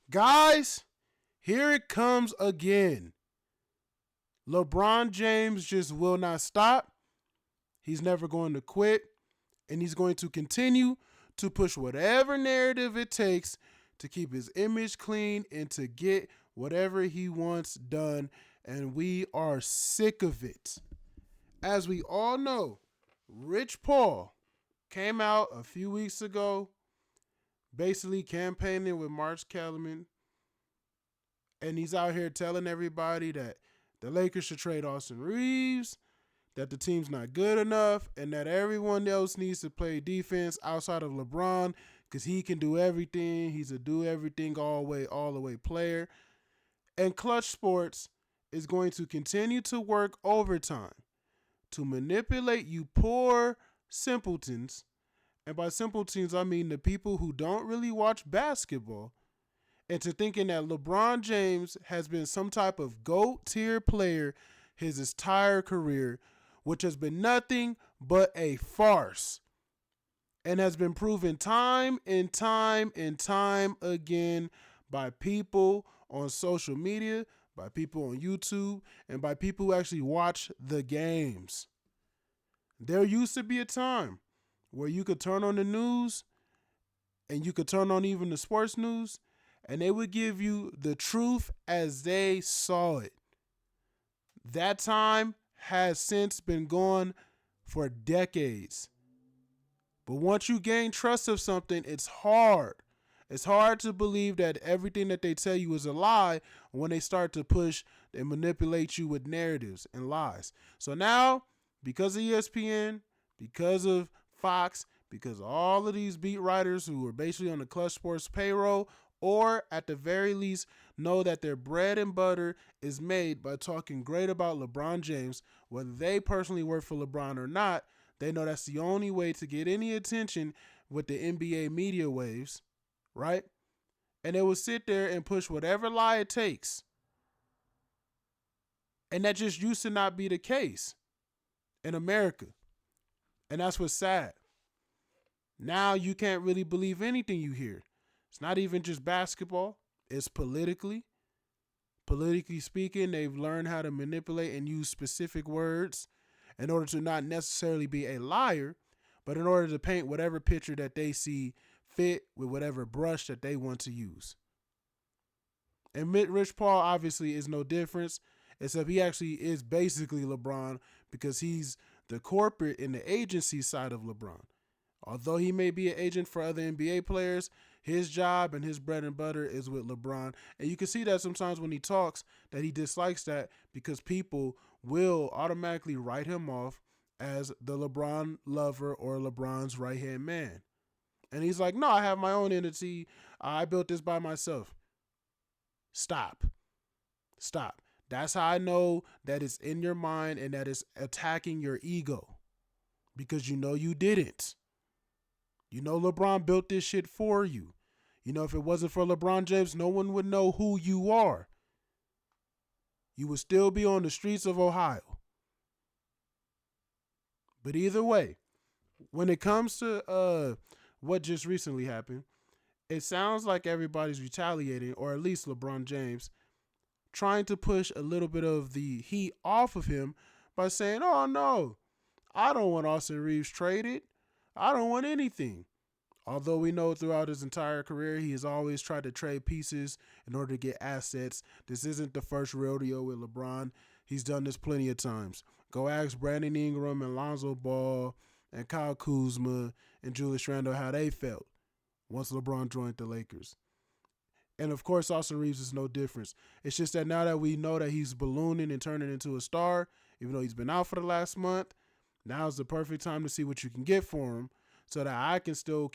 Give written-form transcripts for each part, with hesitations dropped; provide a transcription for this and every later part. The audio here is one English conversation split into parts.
Guys, here it comes again. LeBron James just will not stop. He's never going to quit. And he's going to continue to push whatever narrative it takes to keep his image clean and to get whatever he wants done. And we are sick of it. As we all know, Rich Paul came out a few weeks ago basically campaigning with Mark Kellerman. And he's out here telling everybody that the Lakers should trade Austin Reeves, that the team's not good enough, and that everyone else needs to play defense outside of LeBron because he can do everything. He's a do everything all the way player. And Clutch Sports is going to continue to work overtime to manipulate you poor simpletons. And by simpletons, I mean the people who don't really watch basketball, into thinking that LeBron James has been some type of GOAT tier player his entire career, which has been nothing but a farce and has been proven time and time and time again by people on social media, by people on YouTube, and by people who actually watch the games. There used to be a time where you could turn on the news and you could turn on even the sports news and they would give you the truth as they saw it. That time has since been gone for decades. But once you gain trust of something, it's hard. It's hard to believe that everything that they tell you is a lie when they start to push and manipulate you with narratives and lies. So now, because of ESPN, because of Fox, because of all of these beat writers who are basically on the Clutch Sports payroll, or at the very least know that their bread and butter is made by talking great about LeBron James, whether they personally work for LeBron or not, they know that's the only way to get any attention with the NBA media waves, right? And they will sit there and push whatever lie it takes. And that just used to not be the case in America. And that's what's sad. Now you can't really believe anything you hear. It's not even just basketball. It's politically. Politically speaking, they've learned how to manipulate and use specific words in order to not necessarily be a liar, but in order to paint whatever picture that they see fit with whatever brush that they want to use. And Rich Paul obviously is no difference, except he actually is basically LeBron because he's the corporate and the agency side of LeBron. Although he may be an agent for other NBA players, his job and his bread and butter is with LeBron. And you can see that sometimes when he talks that he dislikes that because people will automatically write him off as the LeBron lover or LeBron's right-hand man. And he's like, no, I have my own entity. I built this by myself. Stop. That's how I know that it's in your mind and that it's attacking your ego because you know you didn't. You know LeBron built this shit for you. You know if it wasn't for LeBron James, no one would know who you are. You would still be on the streets of Ohio. But either way, when it comes to what just recently happened, it sounds like everybody's retaliating, or at least LeBron James, trying to push a little bit of the heat off of him by saying, oh no, I don't want Austin Reeves traded. I don't want anything. Although we know throughout his entire career, he has always tried to trade pieces in order to get assets. This isn't the first rodeo with LeBron. He's done this plenty of times. Go ask Brandon Ingram and Lonzo Ball and Kyle Kuzma and Julius Randle how they felt once LeBron joined the Lakers. And of course, Austin Reeves is no difference. It's just that now that we know that he's ballooning and turning into a star, even though he's been out for the last month, now's the perfect time to see what you can get for him so that I can still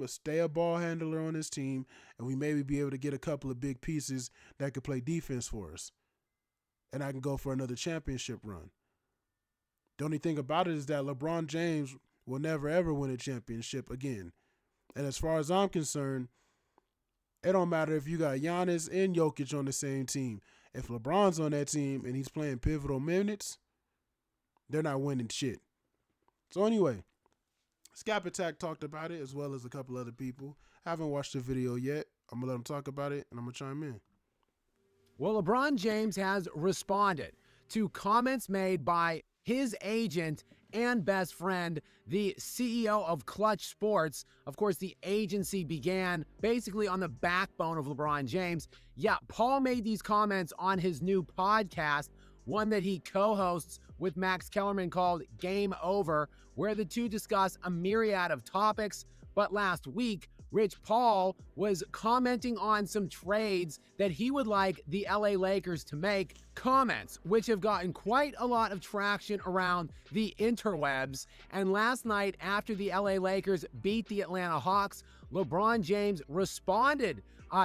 stay a ball handler on this team and we maybe be able to get a couple of big pieces that could play defense for us. And I can go for another championship run. The only thing about it is that LeBron James will never ever win a championship again. And as far as I'm concerned, it don't matter if you got Giannis and Jokic on the same team. If LeBron's on that team and he's playing pivotal minutes, they're not winning shit. So anyway, Scap Attack talked about it as well as a couple other people. I haven't watched the video yet. I'm going to let him talk about it, and I'm going to chime in. Well, LeBron James has responded to comments made by his agent and best friend, the CEO of Clutch Sports. Of course, the agency began basically on the backbone of LeBron James. Yeah, Paul made these comments on his new podcast, one that he co-hosts with Max Kellerman called Game Over, where the two discuss a myriad of topics. But last week, Rich Paul was commenting on some trades that he would like the LA Lakers to make, comments which have gotten quite a lot of traction around the interwebs. And last night, after the LA Lakers beat the Atlanta Hawks, LeBron James responded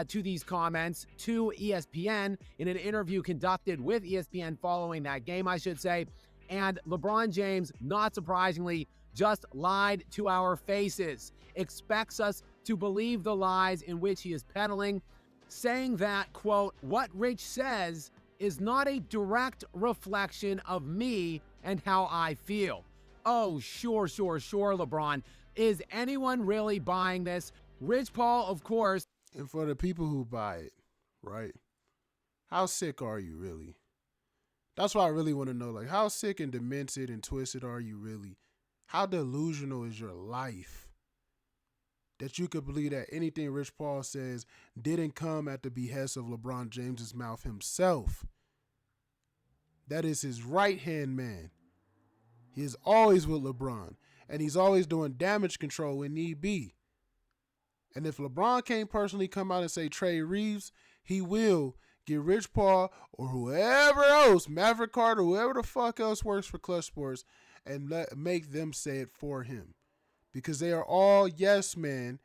to these comments to ESPN in an interview conducted with ESPN following that game, I should say. And LeBron James, not surprisingly, just lied to our faces, expects us to believe the lies in which he is peddling, saying that, quote, what Rich says is not a direct reflection of me and how I feel. Oh, sure, LeBron. Is anyone really buying this? Rich Paul, of course. And for the people who buy it, right? How sick are you really? That's what I really want to know. Like, how sick and demented and twisted are you really? How delusional is your life that you could believe that anything Rich Paul says didn't come at the behest of LeBron James's mouth himself? That is his right-hand man. He is always with LeBron, and he's always doing damage control when need be. And if LeBron can't personally come out and say trade Reeves, he will get Rich Paul or whoever else, Maverick Carter, whoever the fuck else works for Clutch Sports, and make them say it for him. Because they are all yes men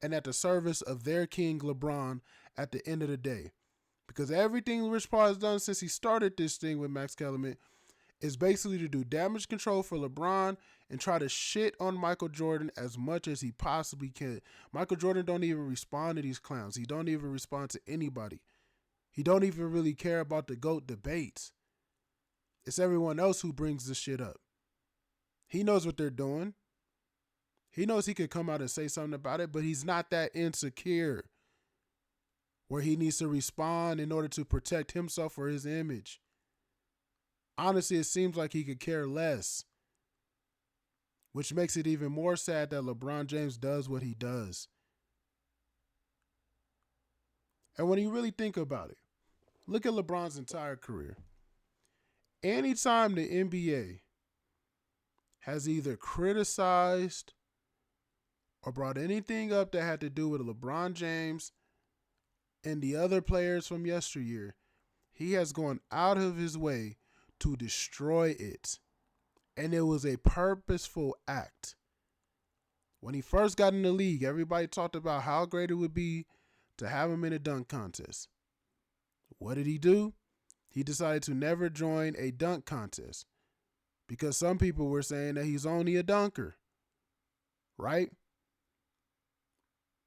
and at the service of their king LeBron at the end of the day. Because everything Rich Paul has done since he started this thing with Max Kellerman is basically to do damage control for LeBron and try to shit on Michael Jordan as much as he possibly can. Michael Jordan don't even respond to these clowns. He don't even respond to anybody. He don't even really care about the GOAT debates. It's everyone else who brings this shit up. He knows what they're doing. He knows he could come out and say something about it, but he's not that insecure where he needs to respond in order to protect himself or his image. Honestly, it seems like he could care less, which makes it even more sad that LeBron James does what he does. And when you really think about it, look at LeBron's entire career. Anytime the NBA has either criticized or brought anything up that had to do with LeBron James and the other players from yesteryear, he has gone out of his way to destroy it. And it was a purposeful act. When he first got in the league, everybody talked about how great it would be to have him in a dunk contest. What did he do? He decided to never join a dunk contest because some people were saying that he's only a dunker, right?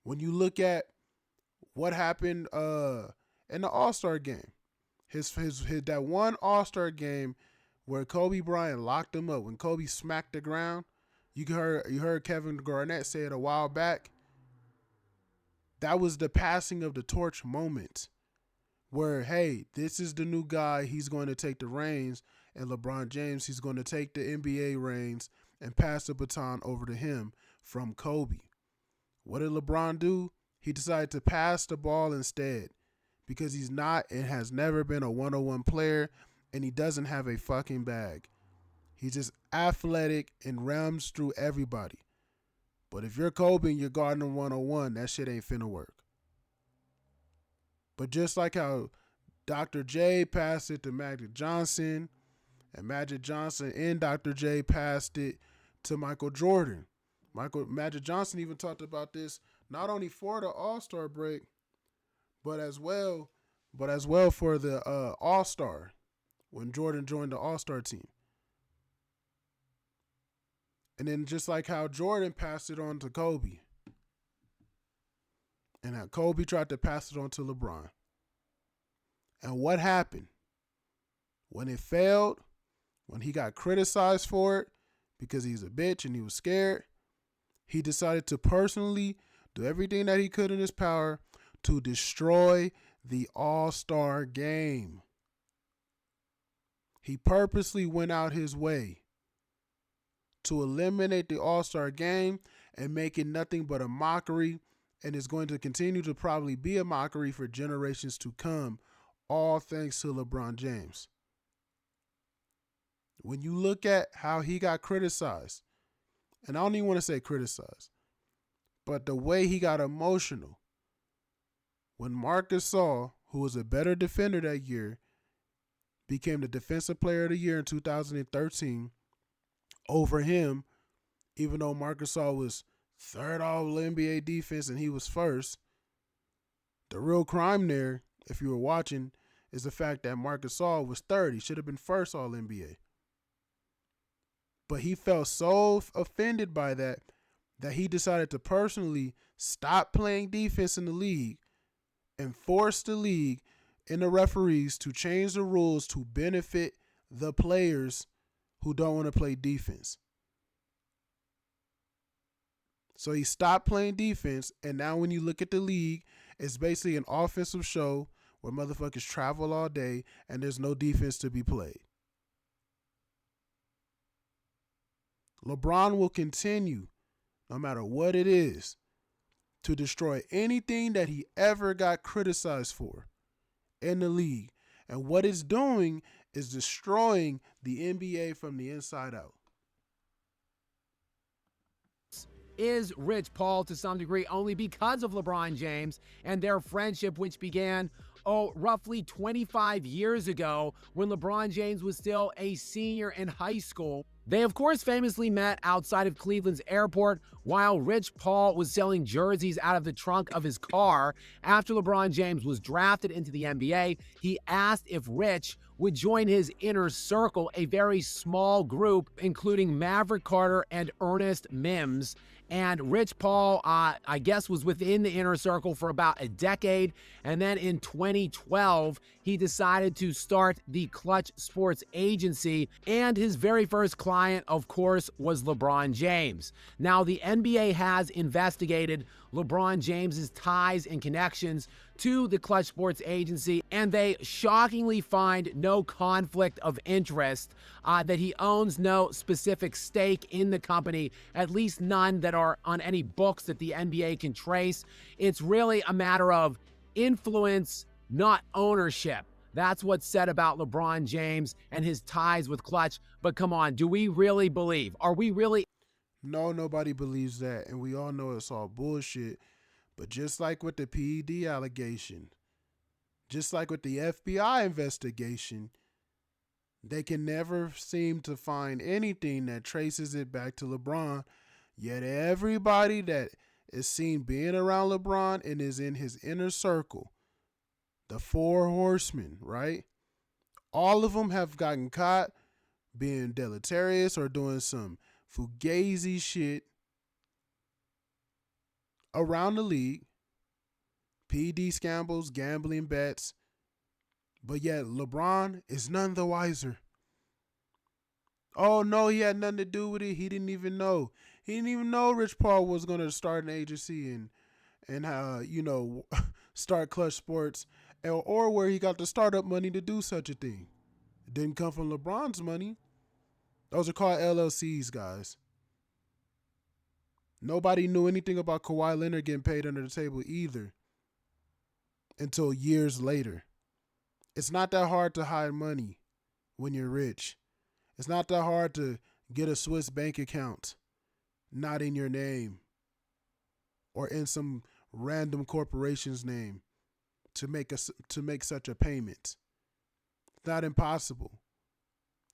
When you look at what happened in the All-Star game, his that one All-Star game where Kobe Bryant locked him up, when Kobe smacked the ground, you heard Kevin Garnett say it a while back. That was the passing of the torch moment where, hey, this is the new guy. He's going to take the reins. And LeBron James, he's going to take the NBA reins and pass the baton over to him from Kobe. What did LeBron do? He decided to pass the ball instead because he's not and has never been a one-on-one player, and he doesn't have a fucking bag. He's just athletic and runs through everybody. But if you're Kobe and you're guarding him one-on-one, that shit ain't finna work. But just like how Dr. J passed it to Magic Johnson, and Magic Johnson and Dr. J passed it to Michael Jordan. Magic Johnson even talked about this not only for the All-Star break, but as well for the All-Star when Jordan joined the All-Star team. And then just like how Jordan passed it on to Kobe, and how Kobe tried to pass it on to LeBron. And what happened? When it failed, when he got criticized for it because he's a bitch and he was scared, he decided to personally do everything that he could in his power to destroy the All-Star game. He purposely went out his way to eliminate the All-Star game and make it nothing but a mockery, and is going to continue to probably be a mockery for generations to come, all thanks to LeBron James. When you look at how he got criticized, and I don't even want to say criticized, but the way he got emotional when Marc Gasol, who was a better defender that year, became the Defensive Player of the Year in 2013 over him, even though Marc Gasol was third all NBA defense and he was first. The real crime there, if you were watching, is the fact that Marc Gasol was third. He should have been first all NBA. But he felt so offended by that he decided to personally stop playing defense in the league and force the league and the referees to change the rules to benefit the players who don't want to play defense. So he stopped playing defense, and now when you look at the league, it's basically an offensive show where motherfuckers travel all day and there's no defense to be played. LeBron will continue, no matter what it is, to destroy anything that he ever got criticized for in the league. And what it's doing is destroying the NBA from the inside out. Is Rich Paul to some degree only because of LeBron James and their friendship, which began roughly 25 years ago when LeBron James was still a senior in high school. They, of course, famously met outside of Cleveland's airport while Rich Paul was selling jerseys out of the trunk of his car. After LeBron James was drafted into the NBA, he asked if Rich would join his inner circle, a very small group, including Maverick Carter and Ernest Mims. And Rich Paul, I guess, was within the inner circle for about a decade. And then in 2012, he decided to start the Clutch Sports Agency. And his very first client, of course, was LeBron James. Now, the NBA has investigated LeBron James's ties and connections to the Clutch Sports Agency, and they shockingly find no conflict of interest, that he owns no specific stake in the company, at least none that are on any books that the NBA can trace. It's really a matter of influence, not ownership. That's what's said about LeBron James and his ties with Clutch. But come on, do we really believe? Are we really? No, nobody believes that, and we all know it's all bullshit. But just like with the PED allegation, just like with the FBI investigation, they can never seem to find anything that traces it back to LeBron. Yet everybody that is seen being around LeBron and is in his inner circle, the four horsemen, right? All of them have gotten caught being deleterious or doing some fugazi shit around the league, PD scandals, gambling bets, but yet LeBron is none the wiser. Oh no, he had nothing to do with it. He didn't even know. He didn't even know Rich Paul was going to start an agency and start Clutch Sports, or where he got the startup money to do such a thing. It didn't come from LeBron's money. Those are called LLCs, guys. Nobody knew anything about Kawhi Leonard getting paid under the table either until years later. It's not that hard to hide money when you're rich. It's not that hard to get a Swiss bank account not in your name or in some random corporation's name to make such a payment. It's not impossible.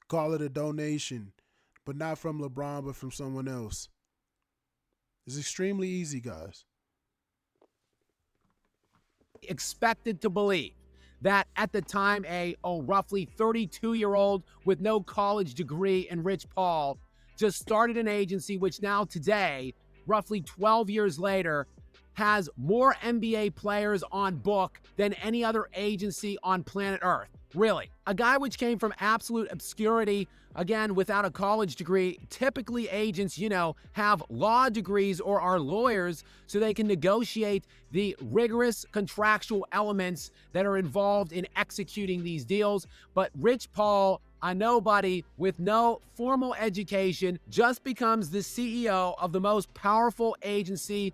Call it a donation, but not from LeBron, but from someone else. It's extremely easy, guys. Expected to believe that at the time a roughly 32-year-old with no college degree in Rich Paul just started an agency which now today, roughly 12 years later, has more NBA players on book than any other agency on planet Earth. Really, a guy which came from absolute obscurity, again, without a college degree. Typically, agents, have law degrees or are lawyers so they can negotiate the rigorous contractual elements that are involved in executing these deals. But Rich Paul, a nobody with no formal education, just becomes the CEO of the most powerful agency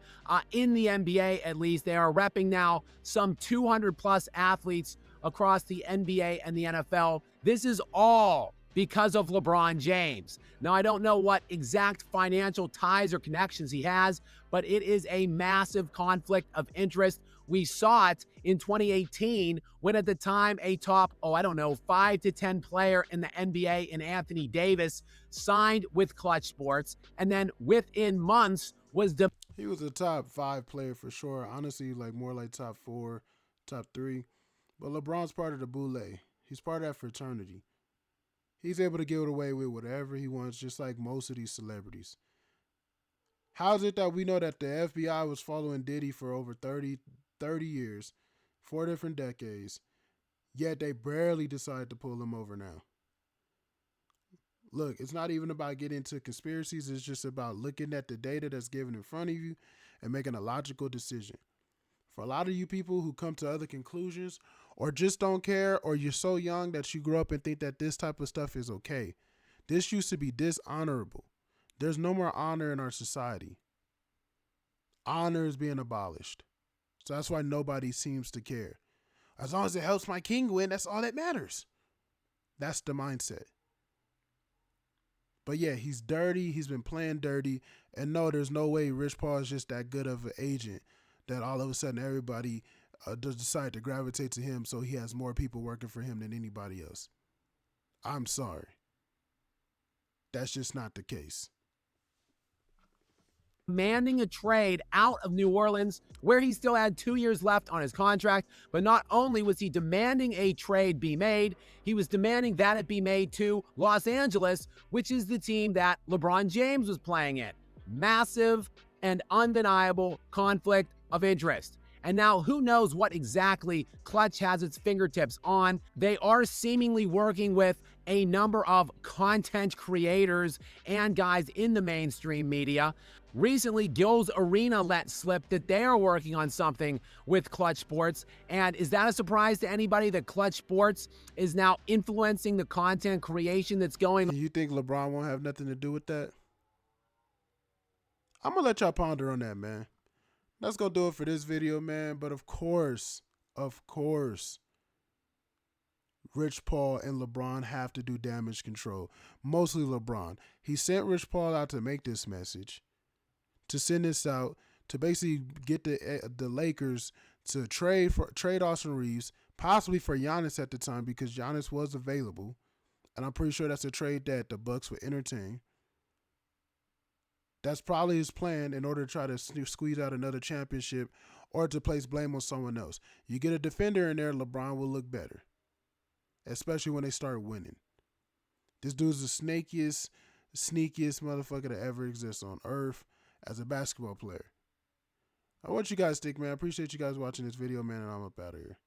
in the NBA, at least. They are repping now some 200 plus athletes across the NBA and the NFL. This is all because of LeBron James. Now, I don't know what exact financial ties or connections he has, but it is a massive conflict of interest. We saw it in 2018 when at the time a top, 5 to 10 player in the NBA in Anthony Davis signed with Clutch Sports, and then within months was He was a top 5 player for sure. Honestly, like more like top 4, top 3. But LeBron's part of the boule. He's part of that fraternity. He's able to get away with whatever he wants, just like most of these celebrities. How is it that we know that the FBI was following Diddy for over 30 years, 4 different decades, yet they barely decide to pull him over now? Look, it's not even about getting into conspiracies. It's just about looking at the data that's given in front of you and making a logical decision. For a lot of you people who come to other conclusions or just don't care, or you're so young that you grew up and think that this type of stuff is okay, this used to be dishonorable. There's no more honor in our society. Honor is being abolished. So that's why nobody seems to care. As long as it helps my king win, that's all that matters. That's the mindset. But yeah, he's dirty. He's been playing dirty. And no, there's no way Rich Paul is just that good of an agent that all of a sudden everybody does decide to gravitate to him, so he has more people working for him than anybody else. I'm sorry. That's just not the case. Demanding a trade out of New Orleans, where he still had 2 years left on his contract. But not only was he demanding a trade be made, he was demanding that it be made to Los Angeles, which is the team that LeBron James was playing in. Massive and undeniable conflict of interest. And now who knows what exactly Clutch has its fingertips on. They are seemingly working with a number of content creators and guys in the mainstream media. Recently, Gil's Arena let slip that they are working on something with Clutch Sports. And is that a surprise to anybody that Clutch Sports is now influencing the content creation that's going on? You think LeBron won't have nothing to do with that? I'm going to let y'all ponder on that, man. That's going to do it for this video, man. But of course, Rich Paul and LeBron have to do damage control. Mostly LeBron. He sent Rich Paul out to make this message, to send this out, to basically get the Lakers to trade Austin Reeves, possibly for Giannis at the time, because Giannis was available. And I'm pretty sure that's a trade that the Bucks would entertain. That's probably his plan in order to try to squeeze out another championship or to place blame on someone else. You get a defender in there, LeBron will look better, especially when they start winning. This dude's the sneakiest motherfucker that ever exists on earth as a basketball player. I want you guys to think, man. I appreciate you guys watching this video, man, and I'm up out of here.